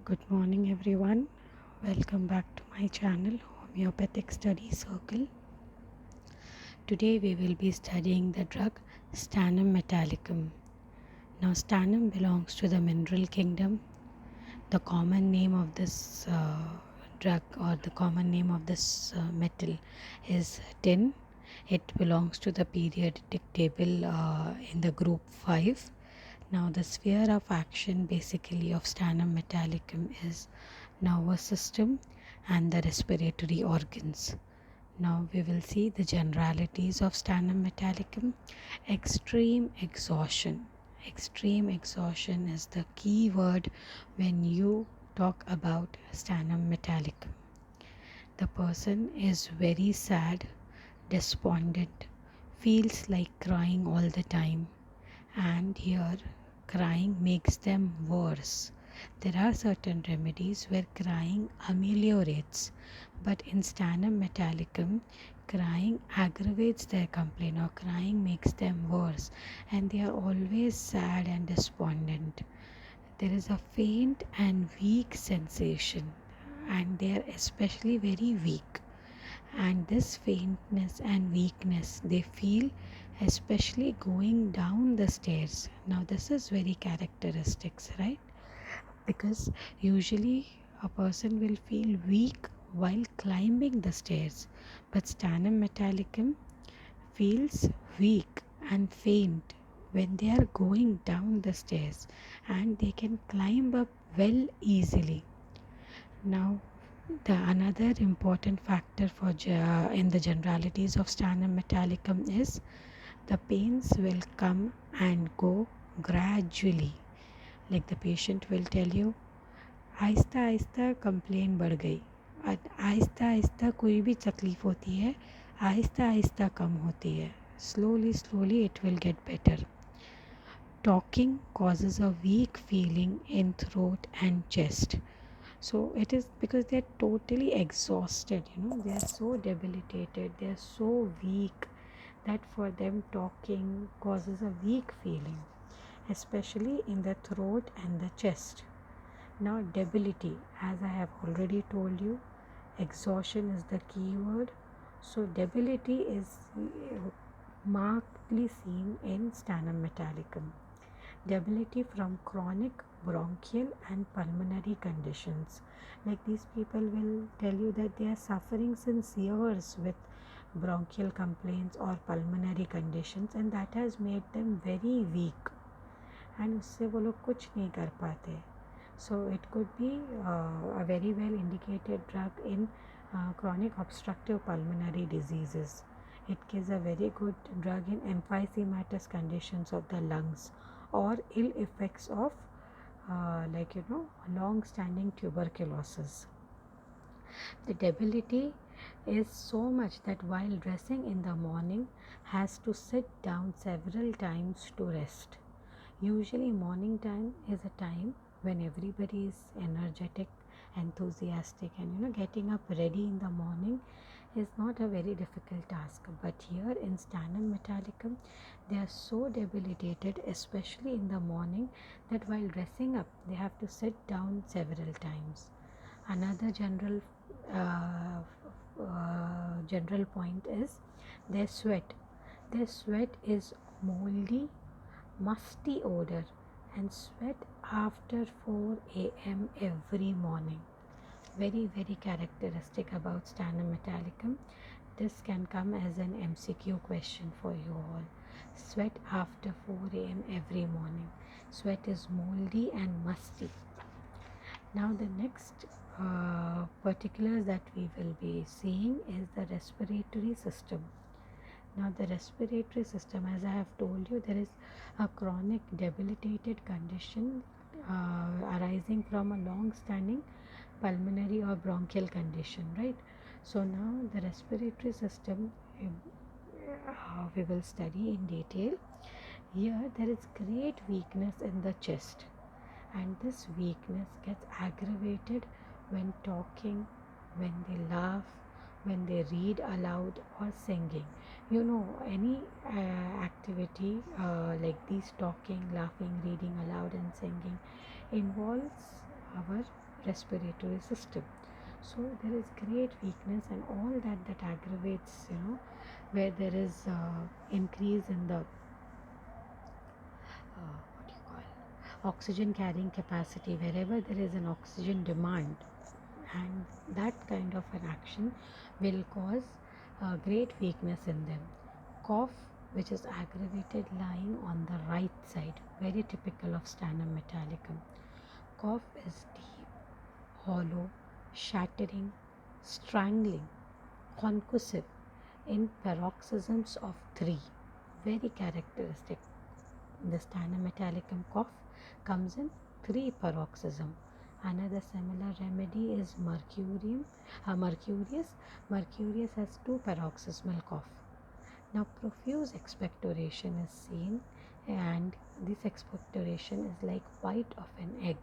Good morning, everyone. Welcome back to my channel, Homeopathic Study Circle. Today, we will be studying the drug Stannum Metallicum. Now, stannum belongs to the mineral kingdom. The common name of this drug or the common name of this metal is tin. It belongs to the periodic table in the group 5. Now, the sphere of action basically of Stannum Metallicum is nervous system and the respiratory organs. Now, we will see the generalities of Stannum Metallicum. Extreme exhaustion. Extreme exhaustion is the key word when you talk about Stannum Metallicum. The person is very sad, despondent, feels like crying all the time, and here crying makes them worse. There are certain remedies where crying ameliorates, but in Stannum Metallicum, crying aggravates their complaint or crying makes them worse, and they are always sad and despondent. There is a faint and weak sensation, and they are especially very weak. And this faintness and weakness they feel especially going down the stairs. Now this is very characteristics, right? Because usually a person will feel weak while climbing the stairs, but Stannum Metallicum feels weak and faint when they are going down the stairs, and they can climb up well easily. Now, the another important factor for in the generalities of Stannum Metallicum is the pains will come and go gradually. Like the patient will tell you, Aahista Aahista complain बढ़ गई, आहिस्ता आहिस्ता कोई भी तकलीफ होती है आहिस्ता आहिस्ता कम होती है. Slowly it will get better. Talking causes a weak feeling in throat and chest. So it is because they are totally exhausted, they are so debilitated, they are so weak that for them talking causes a weak feeling, especially in the throat and the chest. Now, debility, as I have already told you, exhaustion is the key word. So, debility is markedly seen in Stannum Metallicum. Debility from chronic bronchial and pulmonary conditions. Like these people will tell you that they are suffering since years with bronchial complaints or pulmonary conditions, and that has made them very weak, and उससे वो लोग कुछ नहीं कर पाते. So it could be a very well indicated drug in chronic obstructive pulmonary diseases. It is a very good drug in emphysematous conditions of the lungs or ill effects of long-standing tuberculosis. The debility is so much that while dressing in the morning has to sit down several times to rest. Usually morning time is a time when everybody is energetic, enthusiastic, and getting up ready in the morning is not a very difficult task. But here in Stannum Metallicum, they are so debilitated, especially in the morning, that while dressing up they have to sit down several times. Another general point is their sweat. Their sweat is moldy, musty odor, and sweat after 4 a.m. every morning. Very characteristic about Stannum Metallicum. This can come as an MCQ question for you all. Sweat after 4 a.m. every morning. Sweat is moldy and musty. Now the next particulars that we will be seeing is the respiratory system. Now the respiratory system, as I have told you, there is a chronic debilitated condition arising from a long-standing pulmonary or bronchial condition, right? So now the respiratory system we will study in detail. Here there is great weakness in the chest, and this weakness gets aggravated when talking, when they laugh, when they read aloud or singing. Any activity like these, talking, laughing, reading aloud and singing, involves our respiratory system. So there is great weakness, and all that aggravates, where there is increase in the what you call oxygen carrying capacity, wherever there is an oxygen demand, and that kind of an action will cause great weakness in them. Cough, which is aggravated lying on the right side, very typical of Stannum Metallicum. Cough is deep, hollow, shattering, strangling, concussive in paroxysms of 3, very characteristic. The Stannum Metallicum cough comes in 3 paroxysm. Another similar remedy is mercurius. Mercurius has 2 paroxysmal cough. Now profuse expectoration is seen, and this expectoration is like white of an egg.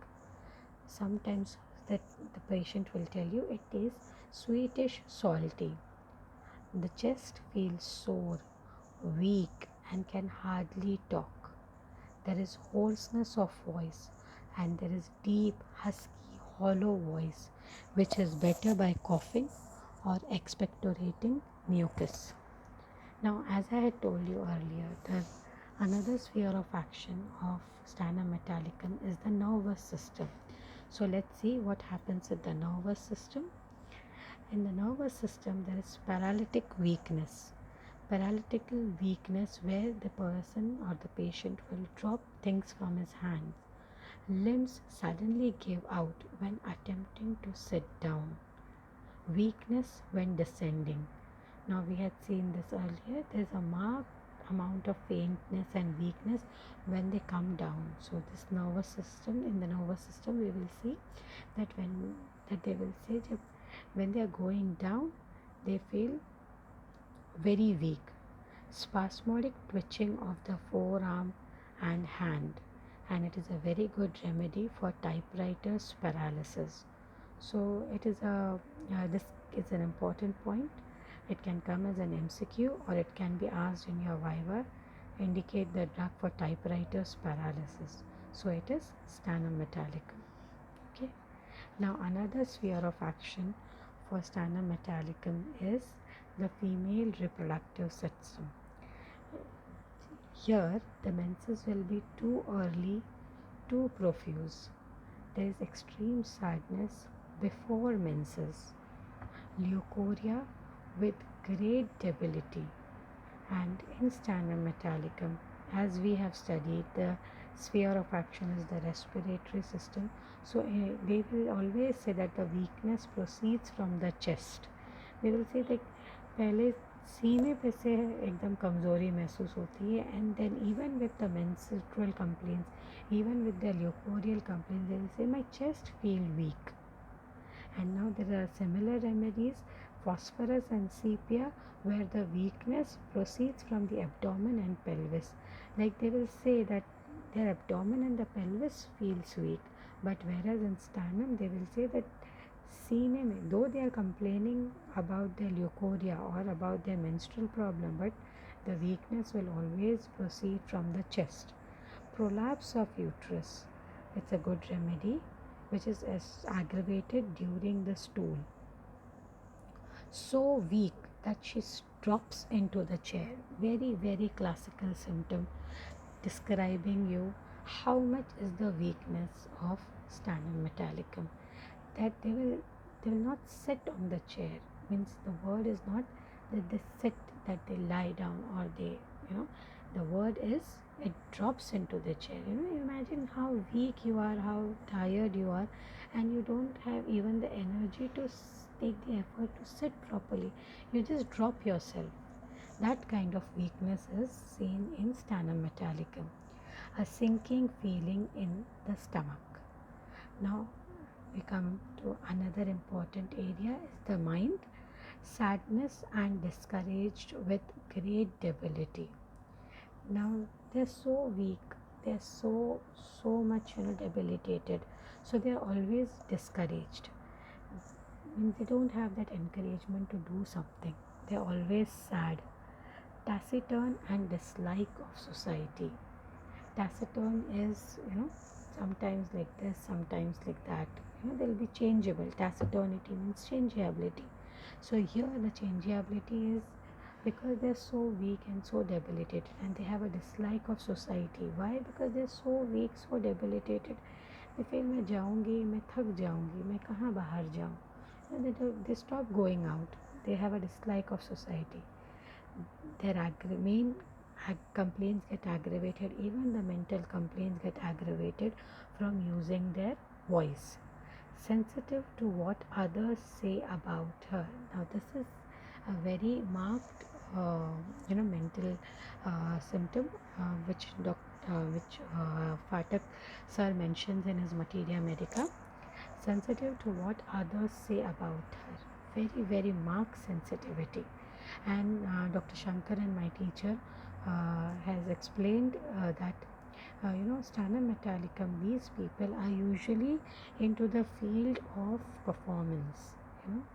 Sometimes that the patient will tell you it tastes sweetish, salty. The chest feels sore, weak, and can hardly talk. There is hoarseness of voice, and there is deep, husky, hollow voice, which is better by coughing or expectorating mucus. Now, as I had told you earlier, another sphere of action of Stannum Metallicum is the nervous system. So let's see what happens with the nervous system. In the nervous system, there is paralytic weakness. Paralytical weakness, where the person or the patient will drop things from his hands. Limbs suddenly give out when attempting to sit down. Weakness when descending. Now we had seen this earlier. There is a marked amount of faintness and weakness when they come down. So this nervous system, in the nervous system, we will see that they will say that when they are going down, they feel very weak. Spasmodic twitching of the forearm and hand, and it is a very good remedy for typewriter's paralysis. So it is this is an important point. It can come as an MCQ, or it can be asked in your viva. Indicate the drug for typewriter's paralysis. So it is Stannum Metallicum. Okay. Now another sphere of action for Stannum Metallicum is the female reproductive system. Here the menses will be too early, too profuse. There is extreme sadness before menses, leukorrhea with great debility, and in Stannum Metallicum, as we have studied, the sphere of action is the respiratory system. So they will always say that the weakness proceeds from the chest. They will say that पहले सीने पे से एकदम कमज़ोरी महसूस होती है, and then even with the menstrual complaints, even with the leukorrheal complaints, they will say my chest feel weak. And now there are similar remedies, phosphorus and sepia, where the weakness proceeds from the abdomen and pelvis. Like they will say that their abdomen and the pelvis feels weak, but whereas in sternum they will say that सीने में, though they are complaining about their leukorrhea or about their menstrual problem, but the weakness will always proceed from the chest. Prolapse of uterus, it's a good remedy which is aggravated during the stool. So weak that she drops into the chair. Very, very classical symptom describing you how much is the weakness of Stannum Metallicum. That they will not sit on the chair. Means the word is not that they sit, that they lie down, or they, the word is it drops into the chair. Imagine how weak you are, how tired you are, and you don't have even the energy to take the effort to sit properly. You just drop yourself. That kind of weakness is seen in Stannum Metallicum. A sinking feeling in the stomach. Now we come to another important area is the mind. Sadness and discouraged with great debility. Now they're so weak, they're so much debilitated, so they're always discouraged. They don't have that encouragement to do something. They're always sad, taciturn and dislike of society. Taciturn is sometimes like this, sometimes like that. They'll be changeable. Taciturnity means changeability. So here the changeability is because they're so weak and so debilitated, and they have a dislike of society. Why? Because they're so weak, so debilitated. They feel मैं जाऊंगी, मैं थक जाऊंगी, मैं कहाँ बाहर जाऊँ. They stop going out. They have a dislike of society. Their main complaints get aggravated. Even the mental complaints get aggravated from using their voice. Sensitive to what others say about her. Now this is a very marked mental symptom which Phatak sir mentions in his Materia Medica. Sensitive to what others say about her. Very, very marked sensitivity. And Dr. Shankaran, my teacher, has explained that Stannum Metallicum, these people are usually into the field of performance.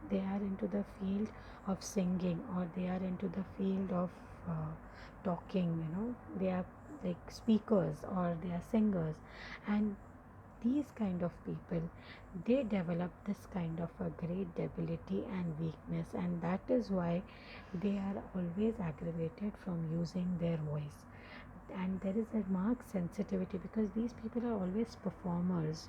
They are into the field of singing, or they are into the field of talking. They are like speakers, or they are singers, and these kind of people, they develop this kind of a great debility and weakness, and that is why they are always aggravated from using their voice. And there is a marked sensitivity because these people are always performers.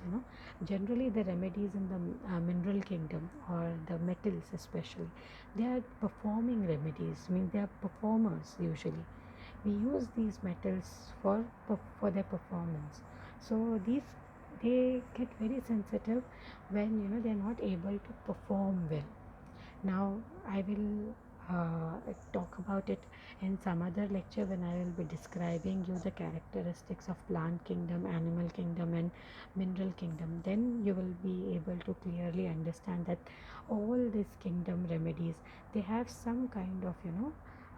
Generally the remedies in the mineral kingdom, or the metals especially, they are performing remedies. They are performers. Usually we use these metals for their performance. So they get very sensitive when they're not able to perform well. Now I will talk about it in some other lecture when I will be describing you the characteristics of plant kingdom, animal kingdom, and mineral kingdom. Then you will be able to clearly understand that all these kingdom remedies, they have some kind of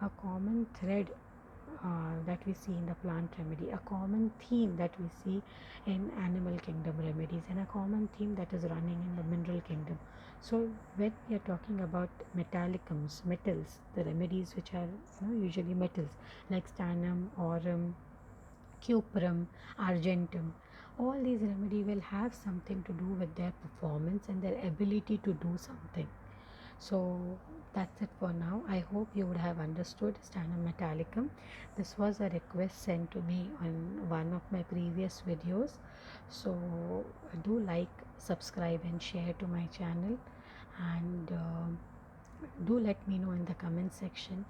a common thread that we see in the plant remedy, a common theme that we see in animal kingdom remedies, and a common theme that is running in the mineral kingdom. So when we are talking about metallicums, metals, the remedies which are usually metals like stannum, aurum, cuprum, argentum, all these remedy will have something to do with their performance and their ability to do something. So that's it for now. I hope you would have understood Stannum Metallicum. This was a request sent to me on one of my previous videos. So do like, subscribe and share to my channel, and do let me know in the comment section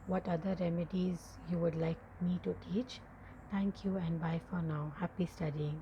what other remedies you would like me to teach. Thank you and bye for now. Happy studying.